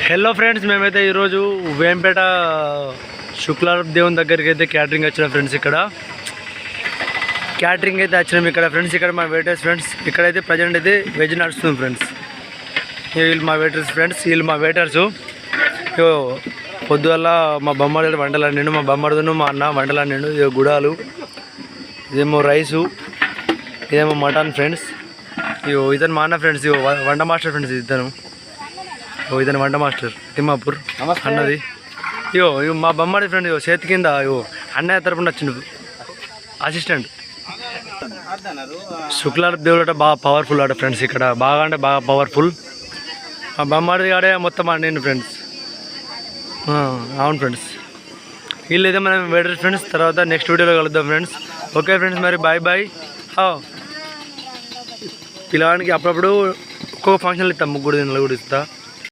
Hello friends, మేమైతే ఈరోజు వేంపేట శుక్లారం దేవుని దగ్గరికి అయితే క్యాటరింగ్ వచ్చిన ఫ్రెండ్స్. ఇక్కడ క్యాటరింగ్ అయితే వచ్చినాం ఇక్కడ ఫ్రెండ్స్. ఇక్కడ మా వెయిటర్స్ ఫ్రెండ్స్. ఇక్కడైతే ప్రజెంట్ అయితే వెజ్ నడుస్తుంది ఫ్రెండ్స్. వీళ్ళు మా వెయిటర్స్ ఫ్రెండ్స్. వీళ్ళు మా వెయిటర్సు. పొద్దువల్ల మా బొమ్మడు వంటలు అన్నాడు, మా బొమ్మడును మా అన్న వంటలు అన్నాడు. ఇదో గుడాలు, ఇదేమో రైసు, ఇదేమో మటన్ ఫ్రెండ్స్. ఇతను మా అన్న ఫ్రెండ్స్. వంట మాస్టర్ ఫ్రెండ్స్ ఇతను వంట మాస్టర్ తిమ్మాపూర్ అన్నది. ఇగో మా బొమ్మడి ఫ్రెండ్ చేతి కింద అన్నయ్య తరపున వచ్చిండు అసిస్టెంట్. శుక్లార దేవుడు బాగా పవర్ఫుల్ ఆట ఫ్రెండ్స్. ఇక్కడ బాగా అంటే బాగా పవర్ఫుల్. మా బొమ్మడి ఆడే మొత్తం అండి ఫ్రెండ్స్. అవును ఫ్రెండ్స్. వీళ్ళు అయితే మనం వెయిటర్ ఫ్రెండ్స్. తర్వాత నెక్స్ట్ వీడియోలో కలుద్దాం ఫ్రెండ్స్. ఓకే ఫ్రెండ్స్, మరి బాయ్ బాయ్. పిల్లవానికి అప్పుడప్పుడు ఒక్కొక్క ఫంక్షన్లు ఇస్తాం, ముగ్గురు నలుగురు ఇస్తా.